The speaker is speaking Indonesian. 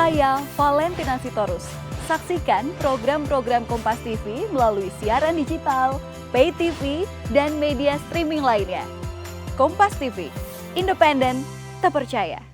Saya Valentina Sitorus. Saksikan program-program Kompas TV melalui siaran digital, pay TV, dan media streaming lainnya. Kompas TV, independen, terpercaya.